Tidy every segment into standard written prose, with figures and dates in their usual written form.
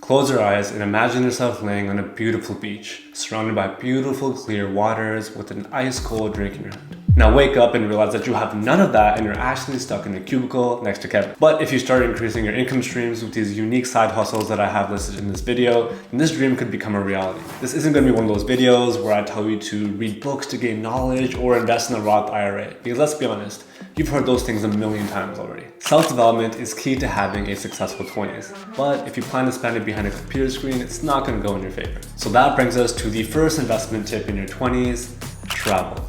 Close your eyes and imagine yourself laying on a beautiful beach, surrounded by beautiful clear waters with an ice cold drink in your hand. Now wake up and realize that you have none of that and you're actually stuck in a cubicle next to Kevin. But if you start increasing your income streams with these unique side hustles that I have listed in this video, then this dream could become a reality. This isn't going to be one of those videos where I tell you to read books to gain knowledge or invest in a Roth IRA. Because let's be honest, you've heard those things a million times already. Self-development is key to having a successful 20s. But if you plan to spend it behind a computer screen, it's not going to go in your favor. So that brings us to the first investment tip in your 20s, travel.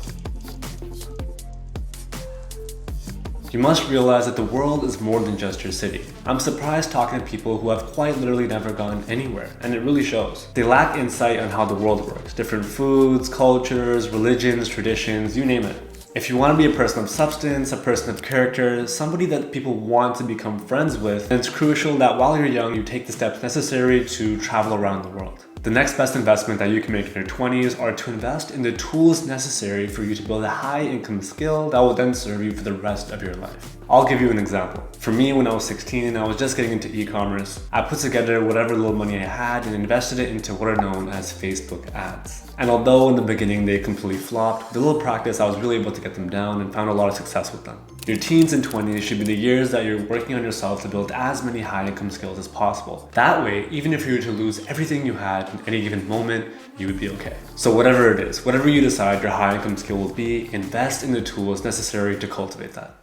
You must realize that the world is more than just your city. I'm surprised talking to people who have quite literally never gone anywhere, and it really shows. They lack insight on how the world works. Different foods, cultures, religions, traditions, you name it. If you want to be a person of substance, a person of character, somebody that people want to become friends with, then it's crucial that while you're young, you take the steps necessary to travel around the world. The next best investment that you can make in your 20s are to invest in the tools necessary for you to build a high income skill that will then serve you for the rest of your life. I'll give you an example. For me, when I was 16, I was just getting into e-commerce. I put together whatever little money I had and invested it into what are known as Facebook ads. And although in the beginning they completely flopped, with a little practice, I was really able to get them down and found a lot of success with them. Your teens and 20s should be the years that you're working on yourself to build as many high income skills as possible. That way, even if you were to lose everything you had in any given moment, you would be okay. So whatever it is, whatever you decide your high income skill will be, invest in the tools necessary to cultivate that.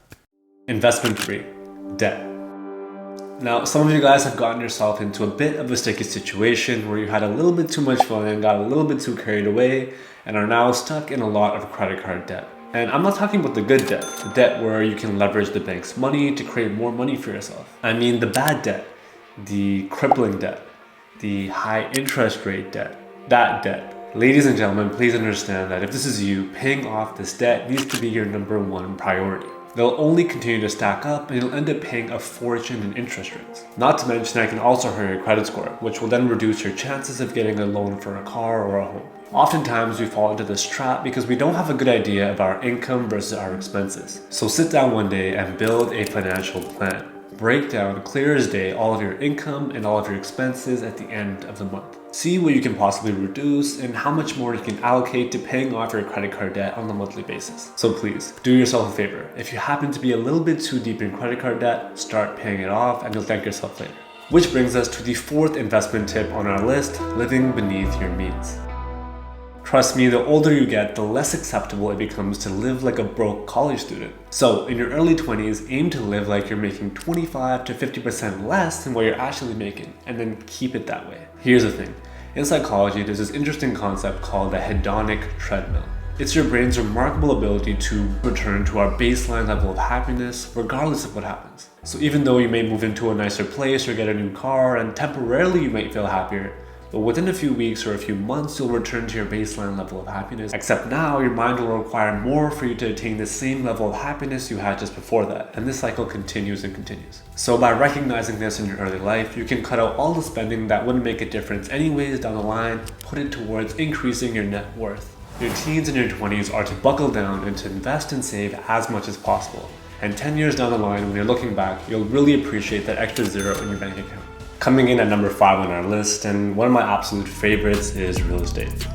Investment 3, debt. Now, some of you guys have gotten yourself into a bit of a sticky situation where you had a little bit too much fun and got a little bit too carried away and are now stuck in a lot of credit card debt. And I'm not talking about the good debt, the debt where you can leverage the bank's money to create more money for yourself. I mean the bad debt, the crippling debt, the high interest rate debt, that debt. Ladies and gentlemen, please understand that if this is you, paying off this debt needs to be your #1 priority. They'll only continue to stack up and you'll end up paying a fortune in interest rates. Not to mention that it can also hurt your credit score, which will then reduce your chances of getting a loan for a car or a home. Oftentimes we fall into this trap because we don't have a good idea of our income versus our expenses. So sit down one day and build a financial plan. Break down clear as day all of your income and all of your expenses at the end of the month. See what you can possibly reduce and how much more you can allocate to paying off your credit card debt on a monthly basis. So please, do yourself a favor. If you happen to be a little bit too deep in credit card debt, start paying it off and you'll thank yourself later. Which brings us to the 4th investment tip on our list, living beneath your means. Trust me, the older you get, the less acceptable it becomes to live like a broke college student. So in your early 20s, aim to live like you're making 25 to 50% less than what you're actually making, and then keep it that way. Here's the thing. In psychology, there's this interesting concept called the hedonic treadmill. It's your brain's remarkable ability to return to our baseline level of happiness regardless of what happens. So even though you may move into a nicer place or get a new car and temporarily you might feel happier, but within a few weeks or a few months, you'll return to your baseline level of happiness. Except now, your mind will require more for you to attain the same level of happiness you had just before that. And this cycle continues and continues. So by recognizing this in your early life, you can cut out all the spending that wouldn't make a difference anyways down the line, put it towards increasing your net worth. Your teens and your 20s are to buckle down and to invest and save as much as possible. And 10 years down the line, when you're looking back, you'll really appreciate that extra zero in your bank account. Coming in at number 5 on our list, and one of my absolute favorites, is real estate.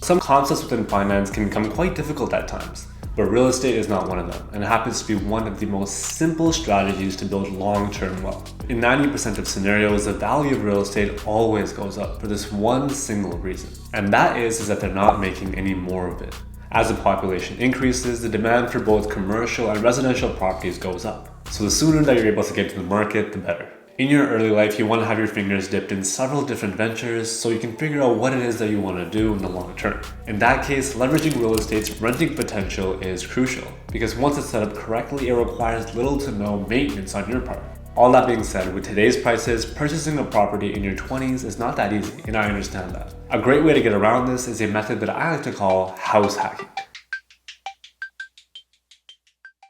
Some concepts within finance can become quite difficult at times, but real estate is not one of them, and it happens to be one of the most simple strategies to build long-term wealth. In 90% of scenarios, the value of real estate always goes up for this one single reason, and that is that they're not making any more of it. As the population increases, the demand for both commercial and residential properties goes up. So the sooner that you're able to get to the market, the better. In your early life, you want to have your fingers dipped in several different ventures so you can figure out what it is that you want to do in the long term. In that case, leveraging real estate's renting potential is crucial because once it's set up correctly, it requires little to no maintenance on your part. All that being said, with today's prices, purchasing a property in your 20s is not that easy, and I understand that. A great way to get around this is a method that I like to call house hacking.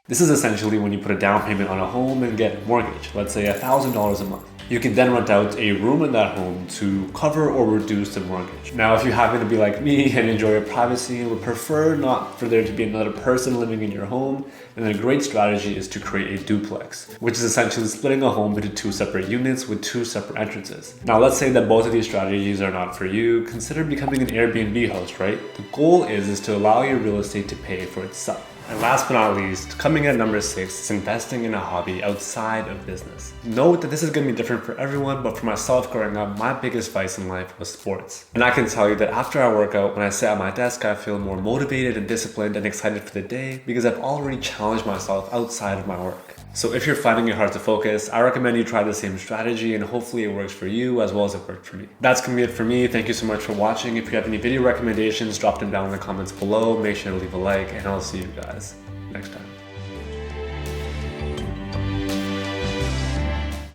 This is essentially when you put a down payment on a home and get a mortgage, let's say $1,000 a month. You can then rent out a room in that home to cover or reduce the mortgage. Now, if you happen to be like me and enjoy your privacy and would prefer not for there to be another person living in your home, then a great strategy is to create a duplex, which is essentially splitting a home into 2 separate units with 2 separate entrances. Now, let's say that both of these strategies are not for you. Consider becoming an Airbnb host, right? The goal is to allow your real estate to pay for itself. And last but not least, coming at number 6 is investing in a hobby outside of business. Note that this is going to be different for everyone, but for myself growing up, my biggest vice in life was sports. And I can tell you that after I work out, when I sit at my desk, I feel more motivated and disciplined and excited for the day because I've already challenged myself outside of my work. So if you're finding it hard to focus, I recommend you try the same strategy and hopefully it works for you as well as it worked for me. That's gonna be it for me. Thank you so much for watching. If you have any video recommendations, drop them down in the comments below. Make sure to leave a like and I'll see you guys next time.